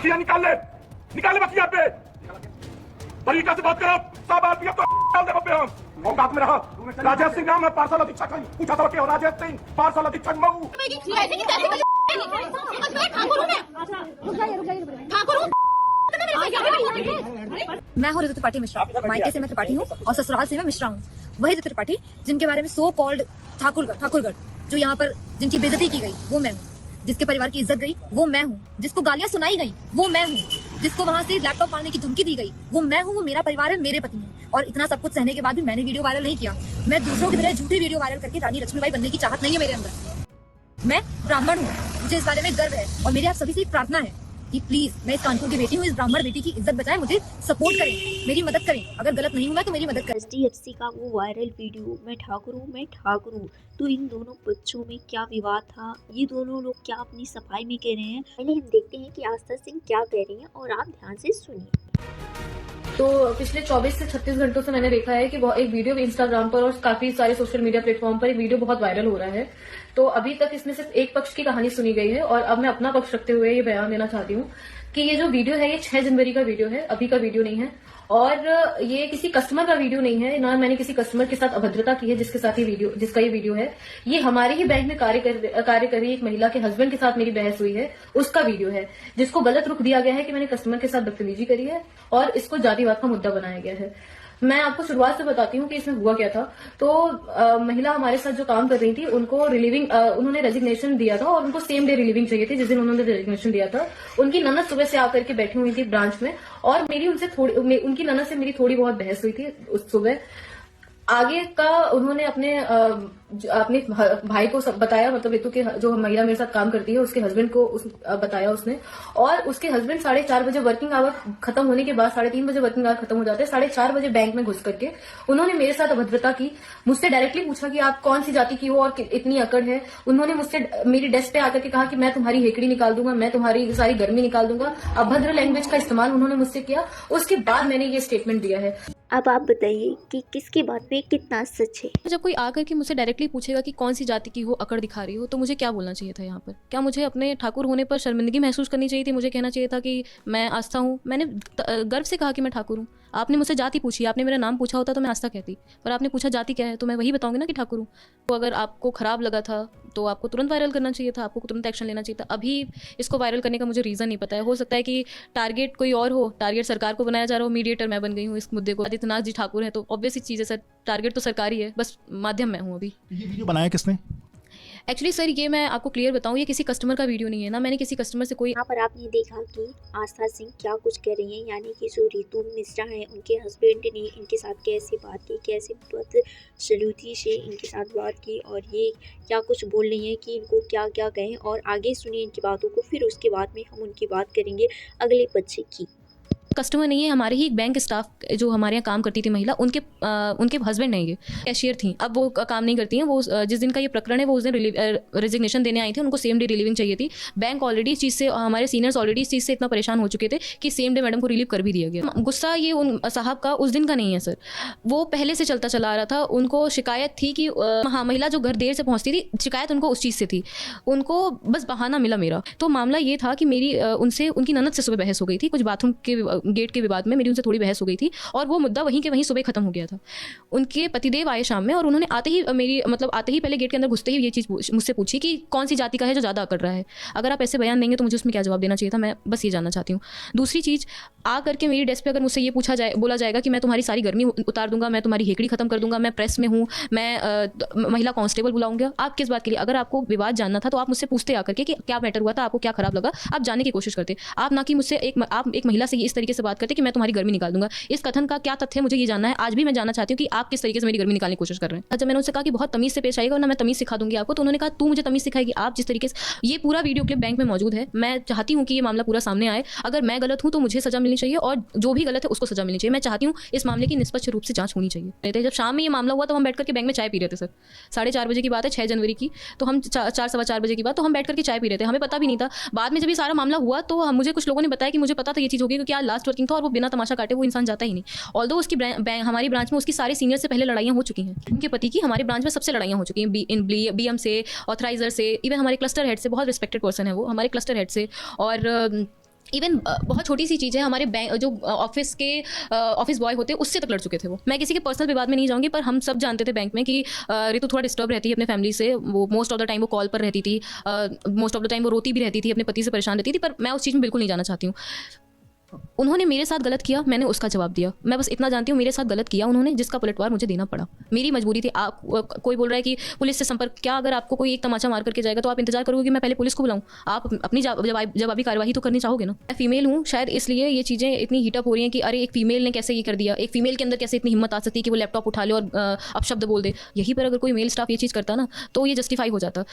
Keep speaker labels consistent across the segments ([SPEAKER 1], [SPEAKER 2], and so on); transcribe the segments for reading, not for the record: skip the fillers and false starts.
[SPEAKER 1] बखिया निकाल ले बखिया पे तरीका से बात करो। सब आदमी तो डाल दे बब्बे हम औकात में रहा। राजेश सिंह नाम है, पार्सल अधीक्षक है। पूछा था क्या राजेश सिंह पार्सल अधीक्षक मऊ।
[SPEAKER 2] मैं हूँ ऋतु त्रिपाठी मिश्रा। मायके से मैं त्रिपाठी हूँ और ससुराल से मैं मिश्रा हूँ। वही ऋतु त्रिपाठी जिनके बारे में सो कॉल्ड ठाकुरगढ़ जो यहाँ पर जिनकी बेइज्जती की गई वो मैं हूँ। जिसके परिवार की इज्जत गई वो मैं हूँ। जिसको गालियां सुनाई गई वो मैं हूँ। जिसको वहां से लैपटॉप मारने की धमकी दी गई वो मैं हूँ। वो मेरा परिवार है, मेरे पति हैं। और इतना सब कुछ सहने के बाद भी मैंने वीडियो वायरल नहीं किया। मैं दूसरों की तरह झूठी वीडियो वायरल करके रानी लक्ष्मीबाई बनने की चाहत नहीं है मेरे अंदर। मैं ब्राह्मण हूँ, मुझे इस बारे में गर्व है और मेरी आप सभी से एक प्रार्थना है कि प्लीज मैं इस कानपुर की बेटी हूँ, इस ब्राह्मण बेटी की इज्जत बचाएं, मुझे सपोर्ट करें, मेरी मदद करें। अगर गलत नहीं हुआ तो मेरी मदद करें।
[SPEAKER 3] एसडीएफसी का वो वायरल वीडियो मैं ठाकुर हूँ तो इन दोनों बच्चों में क्या विवाद था, ये दोनों लोग क्या अपनी सफाई में कह रहे हैं, पहले हम देखते हैं कि आस्था सिंह क्या कह रही हैं और आप ध्यान से सुनिए।
[SPEAKER 4] तो पिछले 24 से 36 घंटों से मैंने देखा है कि एक वीडियो इंस्टाग्राम पर और काफी सारे सोशल मीडिया प्लेटफॉर्म पर एक वीडियो बहुत वायरल हो रहा है। तो अभी तक इसमें सिर्फ एक पक्ष की कहानी सुनी गई है और अब मैं अपना पक्ष रखते हुए ये बयान देना चाहती हूँ कि ये जो वीडियो है ये 6 जनवरी का वीडियो है, अभी का वीडियो नहीं है। और ये किसी कस्टमर का वीडियो नहीं है, ना मैंने किसी कस्टमर के साथ अभद्रता की है जिसका ये वीडियो है। ये हमारे ही बैंक में कार्य कर रही एक महिला के हस्बैंड के साथ मेरी बहस हुई है, उसका वीडियो है, जिसको गलत रुख दिया गया है कि मैंने कस्टमर के साथ बदतमीजी करी है और इसको जातिवाद का मुद्दा बनाया गया है। मैं आपको शुरुआत से बताती हूँ कि इसमें हुआ क्या था। तो महिला हमारे साथ जो काम कर रही थी उनको उन्होंने रेजिग्नेशन दिया था और उनको सेम डे रिलीविंग चाहिए थी। जिस दिन उन्होंने रेजिग्नेशन दिया था उनकी ननद सुबह से आकर के बैठी हुई थी ब्रांच में और उनकी ननद से मेरी थोड़ी बहुत बहस हुई थी उस सुबह। आगे का उन्होंने अपने भाई को सब बताया, मतलब ऋतु के जो महिला मेरे साथ काम करती है उसके हस्बैंड को बताया उसने। और उसके हस्बैंड 4:30 बजे वर्किंग आवर खत्म होने के बाद 3:30 बजे वर्किंग आवर खत्म हो जाते हैं, 4:30 बजे बैंक में घुस करके उन्होंने मेरे साथ अभद्रता की। मुझसे डायरेक्टली पूछा कि आप कौन सी जाति की हो और इतनी अकड़ है। उन्होंने मुझसे मेरी डेस्क पे आकर के कहा कि मैं तुम्हारी हेकड़ी निकाल दूंगा, मैं तुम्हारी सारी गर्मी निकाल दूंगा। अभद्र लैंग्वेज का इस्तेमाल उन्होंने मुझसे किया। उसके बाद मैंने ये स्टेटमेंट दिया है।
[SPEAKER 3] अब आप बताइए कि किसकी बात में कितना सच है।
[SPEAKER 5] जब कोई आकर के मुझसे डायरेक्टली पूछेगा कि कौन सी जाति की हो, अकड़ दिखा रही हो, तो मुझे क्या बोलना चाहिए था यहाँ पर? क्या मुझे अपने ठाकुर होने पर शर्मिंदगी महसूस करनी चाहिए थी? मुझे कहना चाहिए था कि मैं आस्था हूँ? मैंने गर्व से कहा कि मैं ठाकुर हूँ। आपने मुझसे जाति पूछी, आपने मेरा नाम पूछा होता तो मैं आस्था कहती, पर आपने पूछा जाति क्या है तो मैं वही बताऊंगी ना कि ठाकुर हूँ। तो अगर आपको खराब लगा था तो आपको तुरंत वायरल करना चाहिए था, आपको तुरंत एक्शन लेना चाहिए था। अभी इसको वायरल करने का मुझे रीज़न नहीं पता है। हो सकता है कि टारगेट कोई और हो, टारगेट सरकार को बनाया जा रहा हो, मीडिएटर मैं बन गई हूँ इस मुद्दे को। आदित्यनाथ जी ठाकुर है तो ऑब्वियस चीज़ है सर, टारगेट तो सरकारी है, बस माध्यम मैं हूँ। अभी
[SPEAKER 6] ये वीडियो बनाया किसने?
[SPEAKER 5] एक्चुअली सर ये मैं आपको क्लियर बताऊँ, ये किसी कस्टमर का वीडियो नहीं है, ना मैंने किसी कस्टमर से कोई।
[SPEAKER 3] यहाँ पर आपने देखा कि आस्था सिंह क्या कुछ कह रही हैं, यानी कि जो ऋतु मिश्रा है उनके हस्बैंड ने इनके साथ कैसे बात की, कैसे बदसलूकी से इनके साथ बात की और ये क्या कुछ बोल रही हैं कि इनको क्या क्या कहें। और आगे सुनिए इनकी बातों को, फिर उसके बाद में हम उनकी बात करेंगे अगले बच्चे की।
[SPEAKER 5] कस्टमर नहीं है, हमारे ही एक बैंक स्टाफ जो हमारे यहाँ काम करती थी महिला, उनके हस्बैंड नहीं, ये कैशियर थी। अब वो काम नहीं करती हैं। वो जिस दिन का ये प्रकरण है वो उस दिन रेजिग्नेशन देने आई थी, उनको सेम डे रिलीविंग चाहिए थी। बैंक ऑलरेडी इस चीज़ से, हमारे सीनियर्स ऑलरेडी इस चीज़ से इतना परेशान हो चुके थे कि सेम डे मैडम को रिलीव कर भी दिया गया। गुस्सा ये उन साहब का उस दिन का नहीं है सर, वो पहले से चलता चला आ रहा था। उनको शिकायत थी कि हाँ, महिला जो घर देर से पहुँचती थी, शिकायत उनको उस चीज़ से थी, उनको बस बहाना मिला मेरा। तो मामला ये था कि मेरी उनसे उनकी ननद से सुबह बहस हो गई थी, कुछ बाथरूम के गेट के विवाद में मेरी उनसे थोड़ी बहस हो गई थी और वो मुद्दा वहीं के वहीं सुबह खत्म हो गया था। उनके पतिदेव आए शाम में और उन्होंने आते ही पहले गेट के अंदर घुसते ही ये चीज़ मुझसे पूछी कि कौन सी जाति का है जो ज़्यादा अकड़ रहा है। अगर आप ऐसे बयान देंगे तो मुझे उसमें क्या जवाब देना चाहिए था, मैं बस ये जानना चाहती हूँ। दूसरी चीज़, आ करके मेरी डेस्क पे अगर मुझसे ये बोला जाएगा कि मैं तुम्हारी सारी गर्मी उतार दूंगा, मैं तुम्हारी हेकड़ी खत्म कर दूंगा, मैं प्रेस में हूँ, मैं महिला कांस्टेबल बुलाऊंगा। आप किस बात के लिए? अगर आपको विवाद जानना था तो आप मुझसे पूछते आकर के कि क्या मैटर हुआ था, आपको क्या खराब लगा, आप जानने की कोशिश करते। आप ना कि मुझसे आप एक महिला से इस तरीके से बात करते कि मैं तुम्हारी गर्मी निकाल दूंगा। इस कथन का क्या तथ्य है मुझे ये जानना है। आज भी मैं जानना चाहती हूँ कि आप किस तरीके से मेरी गर्मी निकालने की कोशिश कर रहे हैं। जब मैंने उनसे कहा कि बहुत तमीज से पेश आएगा वरना मैं तमीज सिखा दूंगी आपको, तो उन्होंने कहा तू मुझे तमीज सिखाएगी? आप जिस तरीके से, ये पूरा वीडियो क्लिप बैंक में मौजूद है। मैं चाहती हूँ कि ये मामला पूरा सामने आए। अगर मैं गलत हूँ तो मुझे सजा मिलनी चाहिए और जो भी गलत है उसको सजा मिलनी चाहिए। मैं चाहती हूँ इस मामले की निष्पक्ष रूप से जांच होनी चाहिए। जब शाम में ये मामला हुआ तो हम बैठ करके बैंक में चाय पी रहे थे सर, 4:30 बजे की बात है, 6 जनवरी की। तो हम 4-4:15 बजे की बात, तो हम बैठ करके चाय पी रहे थे, हमें पता भी नहीं था। बाद में जब ये सारा मामला हुआ तो मुझे कुछ लोगों ने बताया कि मुझे पता था ये चीज़ होगी, क्योंकि आज लास्ट वर्किंग था और वो बिना तमाशा काटे वो इंसान जाता ही नहीं। ऑल्दो उसकी हमारी ब्रांच में उसकी सारे सीनियर से पहले लड़ाइयाँ हो चुकी हैं। उनके पति की हमारी ब्रांच में सबसे लड़ाइयाँ हो चुकी हैं, BM से, ऑथराइजर से, इवन हमारे क्लस्टर हेड से, बहुत रिस्पेक्टेड पर्सन है वो, हमारे क्लस्टर हेड से। और इवन बहुत छोटी सी चीज़ है, हमारे बैंक जो ऑफिस बॉय होते हैं उससे तक लड़ चुके थे वो। मैं किसी के पर्सनल विवाद में नहीं जाऊंगी, पर हम सब जानते थे बैंक में कि ऋतु थोड़ा डिस्टर्ब रहती है अपने फैमिली से। वो मोस्ट ऑफ द टाइम वो कॉल पर रहती थी, मोस्ट ऑफ द टाइम वो रोती भी रहती थी, अपने पति से परेशान रहती थी, पर मैं उस चीज़ में बिल्कुल नहीं जाना चाहती हूँ। उन्होंने मेरे साथ गलत किया, मैंने उसका जवाब दिया। मैं बस इतना जानती हूँ, मेरे साथ गलत किया उन्होंने, जिसका पलटवार मुझे देना पड़ा। मेरी मजबूरी थी। आप कोई बोल रहा है कि पुलिस से संपर्क, क्या अगर आपको कोई एक तमाचा मार करके जाएगा तो आप इंतजार करोगे कि मैं पहले पुलिस को बुलाऊं? आप अपनी जवाबी कार्रवाई तो करनी चाहोगे ना। मैं फीमेल हूँ, शायद इसलिए ये चीज़ें इतनी हीटअप हो रही हैं कि अरे एक फीमेल ने कैसे ये कर दिया, एक फीमेल के अंदर कैसे इतनी हिम्मत आ सकती है कि वो लैपटॉप उठा ले और अपशब्द बोल दे। यहीं पर अगर कोई मेल स्टाफ ये चीज़ करता ना तो ये जस्टिफाई हो जाता।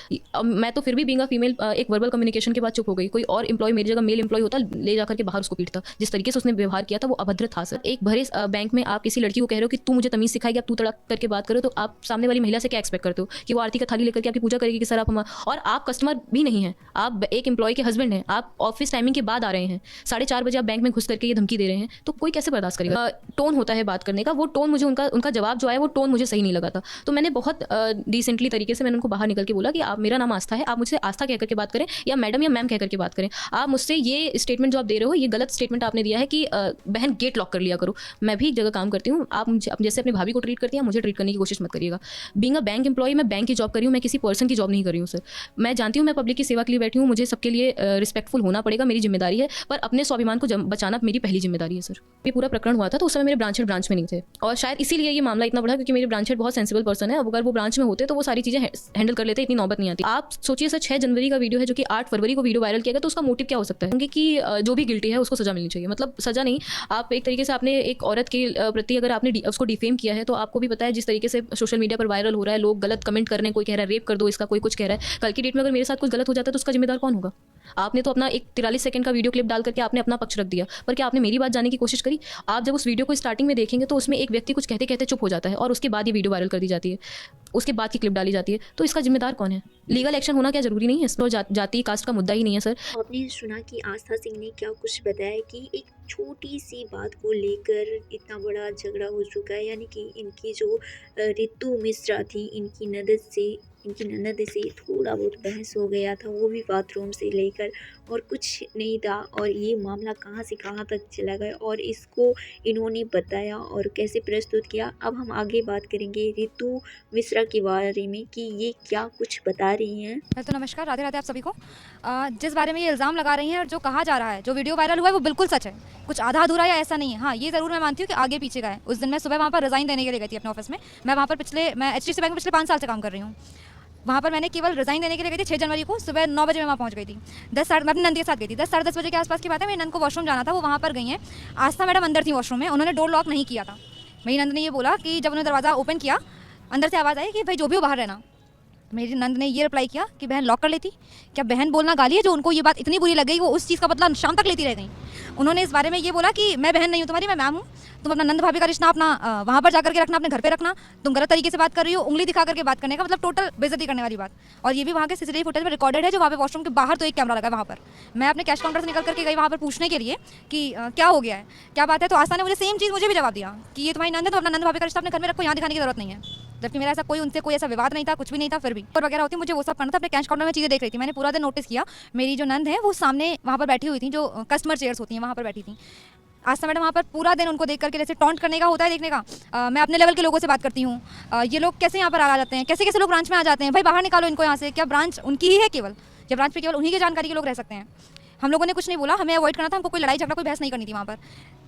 [SPEAKER 5] मैं तो फिर भी बीइंग अ फीमेल एक वर्बल कम्युनिकेशन के बाद चुप हो गई। कोई और एम्प्लॉय मेरी जगह मेल एम्प्लॉय होता, ले जाकर के बाहर उसको पीटता। जिस तरीके से उसने व्यवहार किया था वो अभद्र था सर। एक भरे बैंक में आप किसी लड़की को कह रहे हो कि तू मुझे तमीज सिखाएगी, आप तू तड़क करके बात करो, तो आप सामने वाली महिला से क्या एक्सपेक्ट करते हो कि वो आरती का थाली लेकर के आपकी पूजा करेगी कि सर आप हम, और आप कस्टमर भी नहीं है, आप एक एम्प्लॉय के हस्बैंड हैं, आप ऑफिस टाइमिंग के बाद आ रहे हैं, 4:30 बजे आप बैंक में घुस करके ये धमकी दे रहे हैं, तो कोई कैसे बर्दाश्त करेगा। टोन होता है बात करने का, वो टोन मुझे उनका जवाब जो आया वो टोन मुझे सही नहीं लगा था। तो मैंने बहुत डिसेंटली तरीके से मैंने उनको बाहर निकल के बोला कि आप, मेरा नाम आस्था है, आप मुझसे आस्था कह करके बात करें या मैडम या मैम कह करके बात करें। आप मुझसे ये स्टेटमेंट जो आप दे रहे हो, ये गलत स्टेटमेंट आपने दिया है कि बहन गेट लॉक कर लिया करो। मैं भी एक जगह काम करती हूँ, आप मुझे जैसे अपनी भाभी को ट्रीट करती हैं मुझे ट्रीट करने की कोशिश मत करिएगा। बीइंग अ बैंक एम्प्लॉय, मैं बैंक की जॉब कर रही हूँ, मैं किसी पर्सन की जॉब नहीं कर रही हूँ सर। मैं जानती हूँ मैं पब्लिक की सेवा के लिए बैठी हूँ, मुझे सबके लिए रिस्पेक्टफुल होना पड़ेगा, मेरी जिम्मेदारी है, पर अपने स्वाभिमान को बचाना मेरी पहली जिम्मेदारी है सर। ये पूरा प्रकरण हुआ था तो उस समय मेरे ब्रांच में नहीं थे, और शायद इसीलिए ये मामला इतना बढ़ा क्योंकि मेरे ब्रांच हेड बहुत सेंसिबल पर्सन है। अगर वो ब्रांच में होते तो वो सारी चीज़ें हैंडल कर लेते, इतनी नौबत नहीं आती। आप सोचिए सर, 6 जनवरी का वीडियो है जो कि 8 फरवरी को वीडियो वायरल किया गया, तो उसका मोटिव क्या हो सकता है? क्योंकि जो भी गिल्टी है उसको सजा मिलनी चाहिए। मतलब सजा नहीं, आप एक तरीके से आपने एक औरत के प्रति अगर आपने उसको डिफेम किया है, तो आपको भी पता है जिस तरीके से सोशल मीडिया पर वायरल हो रहा है, लोग गलत कमेंट कर रहे हैं, कोई कह रहा है रेप कर दो इसका, कोई कुछ कह रहा है। कल की डेट में अगर मेरे साथ कुछ गलत हो जाता है तो उसका जिम्मेदार कौन होगा? आपने तो अपना एक 43 सेकंड का वीडियो क्लिप डाल करके आपने अपना पक्ष रख दिया, पर क्या आपने मेरी बात जानने की कोशिश करी? आप जब उस वीडियो को स्टार्टिंग में देखेंगे तो उसमें एक व्यक्ति कुछ कहते कहते चुप हो जाता है और उसके बाद ये वीडियो वायरल कर दी जाती है, उसके बाद की क्लिप डाली जाती है, तो इसका जिम्मेदार कौन है? लीगल एक्शन होना क्या जरूरी नहीं है? इसमें जाति कास्ट का मुद्दा ही नहीं है सर।
[SPEAKER 3] आपने सुना कि आस्था सिंह ने क्या कुछ बताया कि एक छोटी सी बात को लेकर इतना बड़ा झगड़ा हो चुका है, यानी कि इनकी जो ऋतु मिश्रा थी, इनकी ननद से थोड़ा बहुत बहस हो गया था, वो भी बाथरूम से लेकर, और कुछ नहीं था। और ये मामला कहाँ से कहाँ तक चला गया और इसको इन्होंने बताया और कैसे प्रस्तुत किया। अब हम आगे बात करेंगे ऋतु मिश्रा के बारे में कि ये क्या कुछ बता रही हैं।
[SPEAKER 2] तो नमस्कार, राधे राधे आप सभी को। जिस बारे में ये इल्ज़ाम लगा रही हैं और जो कहा जा रहा है, जो वीडियो वायरल हुआ है वो बिल्कुल सच है, कुछ आधा अधूरा या ऐसा नहीं है। हाँ, ये ज़रूर मैं मानती हूँ कि आगे पीछे का है। उस दिन मैं सुबह वहाँ पर रिज़ाइन देने के लिए गई थी अपने ऑफिस में। मैं वहाँ पर मैं HDFC बैंक में पिछले 5 साल से काम कर रही हूँ। वहाँ पर मैंने केवल रिज़ाइन देने के लिए गई थी 6 जनवरी को सुबह 9 बजे मैं वहाँ पहुँच गई थी। मैं अपनी नंद के साथ गई थी। 10 साढ़े 10 बजे के आसपास की बात है। मेरी नंद को वॉशरूम जाना था, वो वहाँ पर गई हैं। आस्था मैडम अंदर थी वॉशरूम में, उन्होंने डोर लॉक नहीं किया था। मेरी नंद ने ये बोला कि जब उन्होंने दरवाज़ा ओपन किया, अंदर से आवाज़ आई कि भाई जो भी हो बाहर रहना। मेरी नंद ने ये रिप्लाई किया कि बहन लॉक कर लेती, क्या बहन बोलना गाली है? जो उनको ये बात इतनी बुरी लग गई वो उस चीज़ का बदला शाम तक लेती रह गई। उन्होंने इस बारे में ये बोला कि मैं बहन नहीं हूँ तुम्हारी, मैं मैम हूँ, तुम अपना नंद भाभी का रिश्ता अपना वहाँ पर जाकर के रखना, अपने घर पे रखना। तुम गलत तरीके से बात कर रही हो, उंगली दिखा करके बात करने का मतलब टोटल बेइज्जती करने वाली बात। और ये भी वहाँ के CCTV फुटेज में रिकॉर्डेड है, जो वहाँ पे वॉशरूम के बाहर तो एक कैमरा लगा है वहाँ पर। मैं अपने कैश काउंटर से निकल करके गई वहाँ पर पूछने के लिए कि क्या हो गया है, क्या बात है। तो आस्था ने मुझे सेम चीज़ मुझे भी जवाब दिया कि ये तुम्हारी नंद है, तो अपना नंद भाभी का रिश्ता अपने घर में रखो, यहाँ दिखाने की जरूरत नहीं है। जबकि मेरा ऐसा उनसे कोई ऐसा विवाद नहीं था, कुछ भी नहीं था। फिर भी और वगैरह होती, मुझे वो सब करना था। अपने कैश काउंटर में चीज़ें देख रही थी, मैंने पूरा दिन नोटिस किया। मेरी जो नंद है वो सामने वहाँ पर बैठी हुई थी, जो कस्टमर चेयर्स होती हैं वहाँ पर बैठी थी। आस्था मैडम वहाँ पर पूरा दिन उनको देख करके, जैसे टॉन्ट करने का होता है देखने का, मैं अपने लेवल के लोगों से बात करती हूँ, ये लोग कैसे यहाँ पर आ जाते हैं, कैसे कैसे लोग ब्रांच में आ जाते हैं, भाई बाहर निकालो इनको यहाँ से। क्या ब्रांच उनकी ही है केवल? जब ब्रांच पे केवल उन्हीं की जानकारी के लोग रह सकते हैं। हम लोगों ने कुछ नहीं बोला, हमें अवॉइड करना था, हमको कोई लड़ाई झगड़ा कोई बहस नहीं करनी थी वहाँ पर।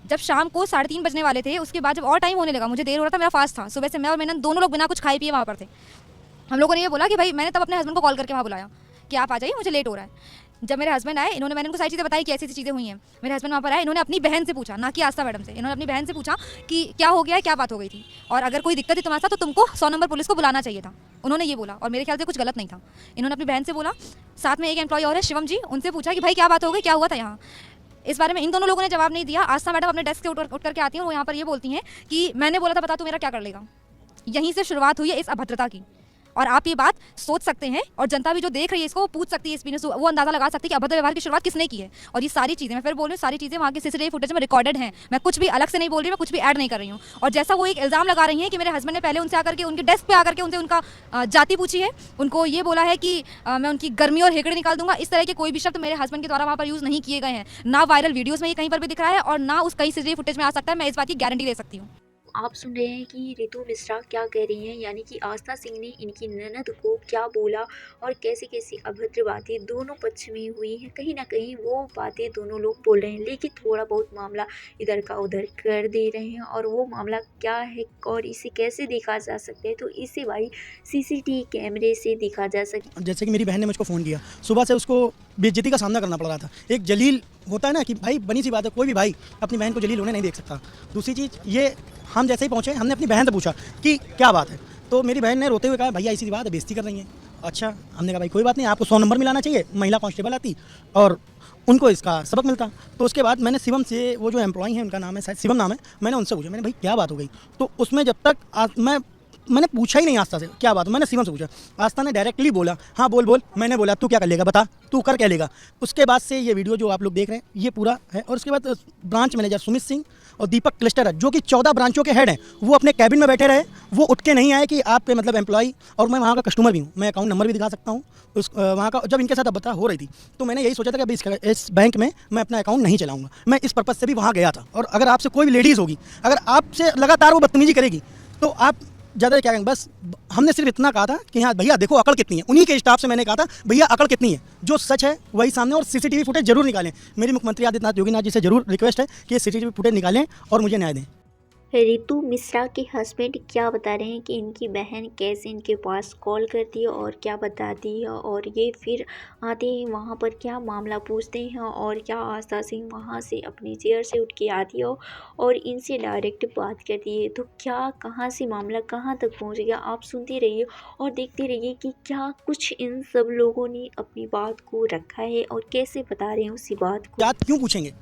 [SPEAKER 2] जब शाम को 3:30 बजने वाले थे, उसके बाद जब और टाइम होने लगा, मुझे देर हो रहा था, मेरा फास्ट था, सुबह से मैं और मेनन दोनों लोग बिना कुछ खाए पिए वहाँ पर थे। हम लोगों ने ये बोला कि भाई, मैंने तब अपने हस्बैंड को कॉल करके वहाँ बुलाया कि आप आ जाइए, मुझे लेट हो रहा है। जब मेरे हस्बैंड आए, मैंने उनको सारी चीज़ें बताई कि ऐसी ऐसी चीज़ें हुई हैं। मेरे हस्बैंड वहाँ पर आए, इन्होंने अपनी बहन से पूछा, ना कि आस्था मैडम से, इन्होंने अपनी बहन से पूछा कि क्या हो गया है, क्या बात हो गई थी, और अगर कोई दिक्कत थी तुम्हारे साथ तो तुमको 100 नंबर पुलिस को बुलाना चाहिए था। उन्होंने ये बोला, और मेरे ख्याल से कुछ गलत नहीं था। इन्होंने अपनी बहन से बोला, साथ में एक एम्प्लॉय और है शिवम जी, उनसे पूछा कि भाई क्या बात हो गई, क्या हुआ था यहाँ। इस बारे में इन दोनों लोगों ने जवाब नहीं दिया। आस्था मैडम अपने डेस्क से उठ करके आती हैं, वो यहाँ पर ये बोलती हैं कि मैंने बोला था बता तू मेरा क्या कर लेगा। यहीं से शुरुआत हुई है इस अभद्रता की। और आप ये बात सोच सकते हैं और जनता भी जो देख रही है इसको वो पूछ सकती है, एक्सपीरियंस वो अंदाजा लगा सकती है कि अभद्र व्यवहार की शुरुआत किसने की है। और ये सारी चीज़ें मैं फिर बोल रही हूँ, सारी चीज़ें वहाँ के सीसीटीवी फुटेज में रिकॉर्डेड हैं। मैं कुछ भी अलग से नहीं बोल रही हूँ, मैं कुछ भी ऐड नहीं कर रही हूँ। और जैसा वो एक इल्ज़ाम लगा रही हैं कि मेरे हस्बैंड ने पहले उनसे आकर के उनके डेस्क पे आकर के उनसे उनका जाति पूछी है, उनको ये बोला है कि मैं उनकी गर्मी और हेकड़े निकाल दूंगा, इस तरह के कोई भी शब्द मेरे हस्बैंड के द्वारा वहाँ पर यूज़ नहीं किए गए हैं। ना वायरल वीडियोज़ में ये कहीं पर भी दिख रहा है और ना उस कहीं सीसीटीवी फुटेज में आ सकता है। मैं इस बात की गारंटी दे सकती हूँ।
[SPEAKER 3] आप सुन रहे हैं कि रितु मिश्रा क्या कह रही हैं, यानी कि आस्था सिंह ने इनकी ननद को क्या बोला और कैसी कैसी अभद्र बातें दोनों पक्ष में हुई हैं। कहीं ना कहीं वो बातें दोनों लोग बोल रहे हैं, लेकिन थोड़ा बहुत मामला इधर का उधर कर दे रहे हैं। और वो मामला क्या है और इसे कैसे देखा जा सकता है, तो इसे भाई सीसीटीवी कैमरे से देखा जा सकता है।
[SPEAKER 6] जैसे कि मेरी बहन ने मुझको फ़ोन किया, सुबह से उसको बेइज्जती का सामना करना पड़ रहा था। एक जलील होता है ना कि भाई बनी सी बात है, कोई भी भाई अपनी बहन को जलील होने नहीं देख सकता। दूसरी चीज़ ये, हम जैसे ही पहुँचे हमने अपनी बहन से पूछा कि क्या बात है, तो मेरी बहन ने रोते हुए कहा भैया ऐसी बात है, बेइज्जती कर रही है। अच्छा, हमने कहा भाई कोई बात नहीं, आपको 100 नंबर मिलाना चाहिए, महिला कांस्टेबल आती और उनको इसका सबक मिलता। तो उसके बाद मैंने शिवम से, वो जो एम्प्लॉय है उनका नाम है शायद शिवम नाम है, मैंने उनसे पूछा, मैंने भाई क्या बात हो गई। तो उसमें जब तक मैंने पूछा ही नहीं आस्था से क्या बात, मैंने शिवम से पूछा। आस्था ने डायरेक्टली बोला हाँ बोल। मैंने बोला तू क्या कर लेगा, बता तू कर क्या लेगा। उसके बाद से ये वीडियो जो आप लोग देख रहे हैं ये पूरा है। और उसके बाद ब्रांच मैनेजर सुमित सिंह और दीपक क्लस्टर जो कि 14 ब्रांचों के हेड हैं, वो अपने कैबिन में बैठे रहे, वो उठ के नहीं आए कि आपके मतलब एम्प्लॉय, और मैं वहाँ का कस्टमर भी हूँ, मैं अकाउंट नंबर भी दिखा सकता हूँ उस वहाँ का। जब इनके साथ अब बता हो रही थी तो मैंने यही सोचा था कि अभी इस बैंक में मैं अपना अकाउंट नहीं चलाऊँगा। मैं इस पर्पज़ से भी वहाँ गया था। और अगर आपसे कोई भी लेडीज़ होगी, अगर आपसे लगातार वो बदतमीजी करेगी तो आप ज़्यादा क्या कहेंगे। बस हमने सिर्फ इतना कहा था कि हाँ भैया देखो अकड़ कितनी है। उन्हीं के स्टाफ से मैंने कहा था भैया अकड़ कितनी है, जो सच है वही सामने, और सीसीटीवी फुटेज जरूर निकालें। मेरी मुख्यमंत्री आदित्यनाथ योगी नाथ जी से जरूर रिक्वेस्ट है कि ये सीसीटीवी फुटेज निकालें और मुझे न्याय दें।
[SPEAKER 3] रितु मिश्रा के हस्बैंड क्या बता रहे हैं कि इनकी बहन कैसे इनके पास कॉल करती है और क्या बताती है, और ये फिर आते हैं वहाँ पर क्या मामला पूछते हैं, और क्या आस्था सिंह वहाँ से अपनी चेयर से उठ के आती है और इनसे डायरेक्ट बात करती है। तो क्या कहाँ से मामला कहाँ तक पहुँच गया, आप सुनते रहिए और देखते रहिए कि क्या कुछ इन सब लोगों ने अपनी बात को रखा है और कैसे बता रहे हैं उसी बात को।
[SPEAKER 6] जात क्यों पूछेंगे,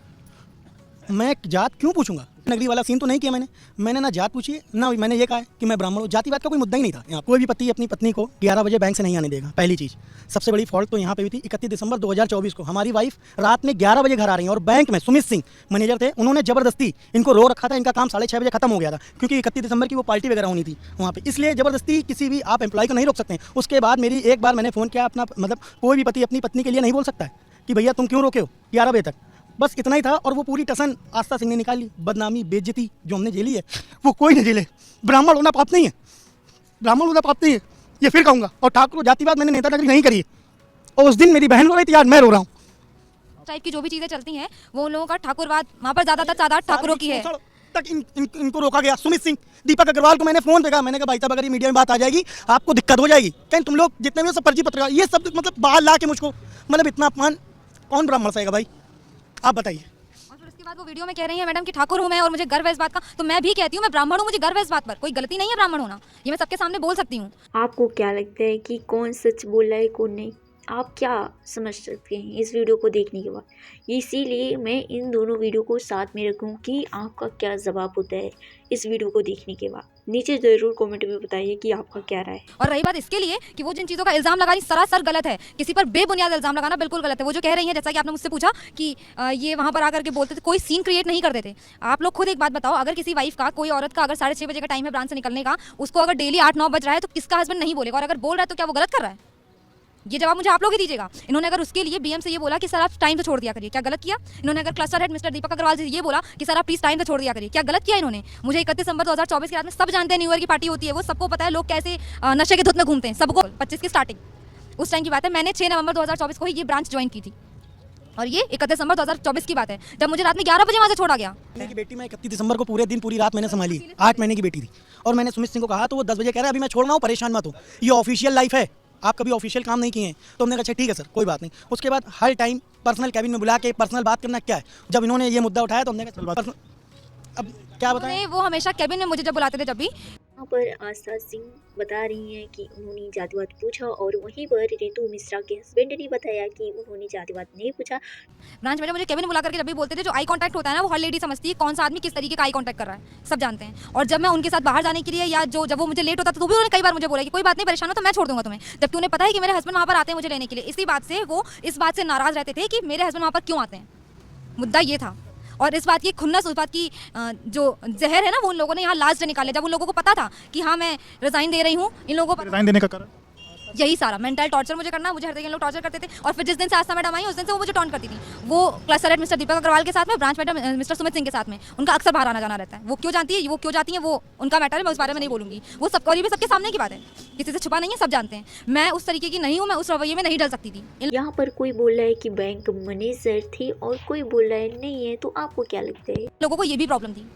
[SPEAKER 6] मैं जात क्यों पूछूंगा। नगरी वाला सीन तो नहीं किया मैंने ना जात पूछी है, ना मैंने ये कहा है कि मैं ब्राह्मण हूँ। जातिवाद का कोई मुद्दा ही नहीं था यहाँ। कोई भी पति अपनी पत्नी को 11 बजे बैंक से नहीं आने देगा, पहली चीज़। सबसे बड़ी फॉल्ट तो यहाँ पे हुई थी 31 दिसंबर 2024 को। हमारी वाइफ रात में 11 बजे घर आ रही है और बैंक में सुमित सिंह मैनेजर थे, उन्होंने ज़बरदस्ती इनको रो रखा था। इनका काम 6:30 बजे खत्म हो गया था क्योंकि 31 दिसंबर की वो पार्टी वगैरह होनी थी वहाँ पर, इसलिए ज़बरदस्ती किसी भी आप एम्प्लॉय को नहीं रोक सकते हैं। उसके बाद मेरी एक बार मैंने फ़ोन किया, अपना मतलब कोई भी पति अपनी पत्नी के लिए नहीं बोल सकता है कि भैया तुम क्यों रोके हो 11 बजे तक, बस इतना ही था। और वो पूरी टसन आस्था सिंह ने निकाली। बदनामी बेइज्जती जो हमने झेली है वो कोई नहीं झेले। ब्राह्मण होना पाप नहीं है, ब्राह्मण होना पाप नहीं है, ये फिर कहूँगा। और ठाकुर जातिवाद मैंने नेता नगरी नहीं करी है। और उस दिन मेरी बहन रो रही थी, आज मैं रो रहा हूँ।
[SPEAKER 2] टाइप की जो भी चीज़ें चलती हैं वो उन लोगों का ठाकुरवाद, वहाँ पर ज़्यादातर तादाद ठाकुरों की है।
[SPEAKER 6] तक इनको रोका गया। सुमित सिंह, दीपक अग्रवाल को मैंने फोन पे कहा, मैंने कहा भाई साहब अगर ये मीडिया में बात आ जाएगी आपको दिक्कत हो जाएगी। कहीं तुम लोग जितने भी सब पर्ची पत्रकार ये सब मतलब बाहर ला के मुझको मतलब इतना अपमान कौन ब्राह्मण सहेगा भाई, आप बताइए।
[SPEAKER 2] और फिर उसके बाद वो वीडियो में कह रही है मैडम कि ठाकुर हूँ मैं और मुझे गर्व है इस बात का। तो मैं भी कहती हूँ मैं ब्राह्मण हूँ, मुझे गर्व है इस बात पर। कोई गलती नहीं है ब्राह्मण होना, ये मैं सबके सामने बोल सकती हूँ।
[SPEAKER 3] आपको क्या लगता है कि कौन सच बोल रहा है कौन नहीं, आप क्या समझ सकते हैं इस वीडियो को देखने के बाद। इसीलिए मैं इन दोनों वीडियो को साथ में रखूँ कि आपका क्या जवाब होता है इस वीडियो को देखने के बाद। नीचे ज़रूर कमेंट में बताइए कि आपका क्या राय है।
[SPEAKER 2] और रही बात इसके लिए कि वो जिन चीज़ों का इल्ज़ाम लगा रही सरासर गलत है, किसी पर बेबुनियाद इल्ज़ाम लगाना बिल्कुल गलत है। वो जो कह रही है, जैसा कि आपने मुझसे पूछा कि ये वहाँ पर आकर के बोलते थे, कोई सीन क्रिएट नहीं करते थे। आप लोग खुद एक बात बताओ, अगर किसी वाइफ का, कोई औरत का अगर 6:30 बजे का टाइम है ब्रांच से निकलने का, उसको अगर डेली 8-9 बज रहा है तो किसका हस्बैंड नहीं बोलेगा, और अगर बोल रहा है तो क्या वो गलत कर रहा है? ये जवाब मुझे आप लोग ही दीजिएगा। इन्होंने अगर उसके लिए बीएम से ये बोला कि सर आप टाइम से छोड़ दिया करिए, क्या गलत किया? इन्होंने अगर क्लस्टर हेड मिस्टर दीपक अग्रवाल से ये बोला कि सर आप प्लीज टाइम से छोड़ दिया करिए, क्या गलत किया इन्होंने? मुझे 31 दिसंबर 2024 की रात में सब जानते हैं न्यू ईयर की पार्टी होती है, वो सबको पता है लोग कैसे नशे के धुत में घूमते हैं, सबको। 25 की स्टार्टिंग उस टाइम की बात है। मैंने 6 नवंबर 2024 को ही ये ब्रांच ज्वाइन की थी और ये 31 दिसंबर 2024 की बात है, जब मुझे रात में 11 बजे वहाँ से छोड़ा गया।
[SPEAKER 6] मेरी बेटी मैं 31 दिसंबर को पूरे दिन पूरी रात मैंने संभाली, 8 महीने की बेटी थी। और मैंने सुमित सिंह को कहा तो वो 10 बजे कह रहा है अभी मैं छोड़ रहा हूँ, परेशान मत हो, ये ऑफिशियल लाइफ है, आप कभी ऑफिशियल काम नहीं किए हैं। तो हमने कहा अच्छा ठीक है सर कोई बात नहीं। उसके बाद हर टाइम पर्सनल कैबिन में बुला के पर्सनल बात करना क्या है। जब इन्होंने ये मुद्दा उठाया तो हमने कहा चल बात, अब क्या बताएं।
[SPEAKER 2] वो हमेशा कैबिन में मुझे जब बुलाते थे, जब भी
[SPEAKER 3] यहाँ पर आस्था सिंह बता रही हैं कि उन्होंने जातिवाद पूछा और वहीं पर रितु मिश्रा के हस्बैंड ने बताया कि उन्होंने जातिवाद नहीं पूछा।
[SPEAKER 2] ब्रांच मैनेजर मुझे केबिन बुला करके जब भी बोलते थे, जो आई कांटेक्ट होता है ना, वो हर लेडी समझती है कौन सा आदमी किस तरीके का आई कांटेक्ट कर रहा है, सब जानते हैं। और जब मैं उनके साथ बाहर जाने के लिए या जब वो मुझे लेट होता था तो भी उन्होंने कई बार मुझे बोला कि कोई बात नहीं, परेशान हो तो मैं छोड़ दूंगा तुम्हें, जबकि उन्हें पता है कि मेरे हस्बैंड वहाँ पर आते हैं मुझे लेने के लिए। इसी बात से वो इस बात से नाराज रहते थे कि मेरे हस्बैंड वहाँ पर क्यों आते हैं, मुद्दा ये था। और इस बात की खुन्नस, उस बात की जो जहर है ना, वो उन लोगों ने यहाँ लास्ट निकाले जब उन लोगों को पता था कि हाँ मैं रिजाइन दे रही हूँ। इन लोगों को
[SPEAKER 7] रिजाइन देने का कारण
[SPEAKER 2] यही सारा मेंटल टॉर्चर मुझे करना, मुझे हर जगह लोग टॉर्चर करते थे। और फिर जिस दिन से आस्था मैडम आई उस दिन से वो मुझे टॉन्ट करती थी। वो क्लास हेड मिस्टर दीपक अग्रवाल के साथ में, branch madam mister Sumit Singh के साथ में उनका अक्सर बाहर आना जाना रहता है। वो क्यों जानती है, वो क्यों जाती है, वो उनका मैटर है, मैं उस बारे में नहीं बोलूंगी। वो सब और ये भी सबके सामने की बात है, किसी से छुपा नहीं है, सब जानते हैं। मैं उस तरीके की नहीं हूँ, मैं उस रवैये में नहीं डल सकती थी।
[SPEAKER 3] यहाँ पर कोई बोल रहा है कि बैंक मैनेजर थे और कोई बोल रहा है नहीं है, तो आपको क्या लगता है?
[SPEAKER 2] लोगों को ये भी प्रॉब्लम थी,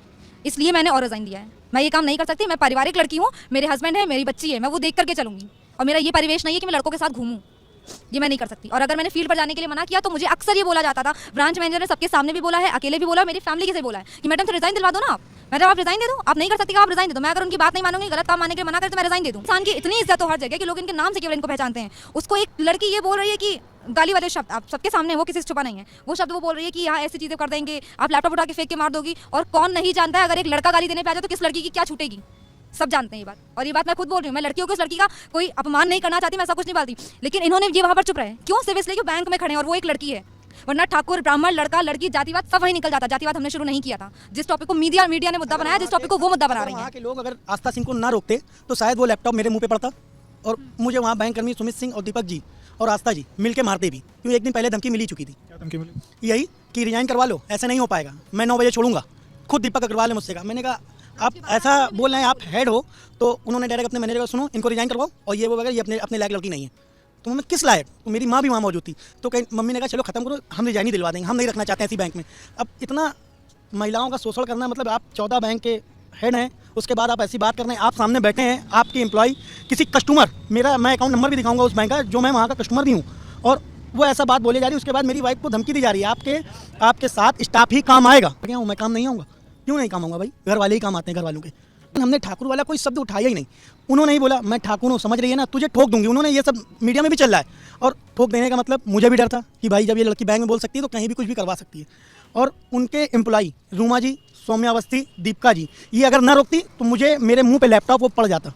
[SPEAKER 2] इसलिए मैंने और रिजाइन दिया है। मैं ये काम नहीं कर सकती, मैं पारिवारिक लड़की हूँ, मेरे हस्बैंड है, मेरी बच्ची है, मैं वो देख करके चलूंगी। और मेरा ये परिवेश नहीं है कि मैं लड़कों के साथ घूमूं, ये मैं नहीं कर सकती। और अगर मैंने फील्ड पर जाने के लिए मना किया तो मुझे अक्सर ये बोला जाता था, ब्रांच मैनेजर ने सबके सामने भी बोला है, अकेले भी बोला, मेरी फैमिली के से बोला है कि मैडम रिजाइन दिलवा दो ना आप। मैडम आप रिजाइन दे दो, आप नहीं कर सकती आप रिजाइन दे दो। मैं अगर उनकी बात नहीं मानूंगी, गलत काम मानने के लिए मना करते मैं रिजाइन दे दूं। इंसान की इतनी इज्जत हो हर जगह कि लोग इनके नाम से केवल इनको पहचानते हैं। उसको एक लड़की ये बोल रही है कि गाली वाले शब्द, आप सबके सामने, वो किसी से छुपा नहीं है, वो शब्द वो बोल रही है कि यहाँ ऐसी चीजें कर देंगे, आप लैपटॉप उठा के फेंक के मार दोगी। और कौन नहीं जानता है, अगर एक लड़का गाली देने पे आ जाए तो किस लड़की की क्या छूटेगी, सब जानते हैं ये बात। और ये बात मैं खुद बोल रही हूँ, मैं लड़कियों को इस लड़की का कोई अपमान नहीं करना चाहती, मैं ऐसा कुछ नहीं बोलती, लेकिन इन्होंने ये वहाँ पर चुप रहे क्यों? सिर्फ इसलिए कि बैंक में खड़े हैं और वो एक लड़की है। वरना ठाकुर, ब्राह्मण, लड़का, लड़की, जातिवाद सब वही निकल जाता। जातिवाद हमने शुरू नहीं किया था। जिस टॉपिक को मीडिया ने मुद्दा बनाया, जिस टॉपिक को वो मुद्दा बना रही है।
[SPEAKER 6] के लोग अगर आस्था सिंह को ना रोकते तो शायद वो लैपटॉप मेरे मुंह पे पड़ता और मुझे वहाँ बैंक कर्मी सुमित सिंह और दीपक जी और आस्था जी मिलके मारते भी। क्यों? एक दिन पहले धमकी मिली चुकी थी।
[SPEAKER 7] क्या धमकी मिली?
[SPEAKER 6] यही कि रिजाइन करवा लो, ऐसा नहीं हो पाएगा, मैं 9 बजे छोड़ूंगा। खुद दीपक अग्रवाल ने मुझसे कहा, मैंने कहा आप ऐसा बोल रहे हैं, आप हेड हो, तो उन्होंने डायरेक्ट अपने मैनेजर को, सुनो इनको रिजाइन करवाओ और ये वो वगैरह, ये अपने लायक लड़की नहीं है। तो मैं किस लायक? तो मेरी माँ भी वहाँ मौजूद थी। तो कहीं मम्मी ने कहा चलो खत्म करो, हम रिजाइन ही दिलवा देंगे, हम नहीं रखना चाहते हैं ऐसी बैंक में। अब इतना महिलाओं का शोषण करना, मतलब आप 14 बैंक के हेड हैं, उसके बाद आप ऐसी बात कर रहे हैं। आप सामने बैठे हैं, आपके एम्प्लॉय किसी कस्टमर, मैं अकाउंट नंबर भी दिखाऊंगा उस बैंक का, जो मैं वहाँ का कस्टमर भी हूँ, और वो ऐसा बात बोली जा रही है। उसके बाद मेरी वाइफ को धमकी दी जा रही है, आपके साथ स्टाफ ही काम आएगा। क्या हूँ मैं, काम नहीं आऊँगा? क्यों नहीं काम आऊँगा भाई? घर वाले ही काम आते हैं, घर वालों के। हमने ठाकुर वाला कोई शब्द उठाया ही नहीं। उन्होंने ही बोला मैं ठाकुर हूँ, समझ रही है ना, तुझे ठोक दूंगी। उन्होंने ये सब मीडिया में भी चल रहा है, और ठोक देने का मतलब मुझे भी डर था कि भाई जब ये लड़की बैंक में बोल सकती है तो कहीं भी कुछ भी करवा सकती है। और उनके एम्प्लॉई रूमा जी, सौम्या अवस्थी, दीपिका जी, ये अगर ना रोकती तो मुझे मेरे मुंह पे लैपटॉप वो पड़ जाता।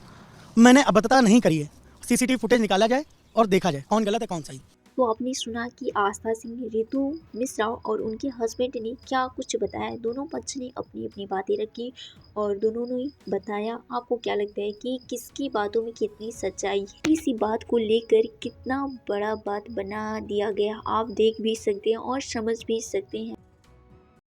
[SPEAKER 6] मैंने अभद्रता नहीं करी है। सीसीटीवी फुटेज निकाला जाए और देखा जाए कौन गलत है कौन सही।
[SPEAKER 3] तो आपने सुना कि आस्था सिंह, रितु मिश्रा और उनके हस्बैंड ने क्या कुछ बताया। दोनों पक्ष ने अपनी अपनी बातें रखी और दोनों ने बताया। आपको क्या लगता है कि किसकी बातों में कितनी सच्चाई है? इसी बात को लेकर कितना बड़ा बात बना दिया गया, आप देख भी सकते हैं और समझ भी सकते हैं।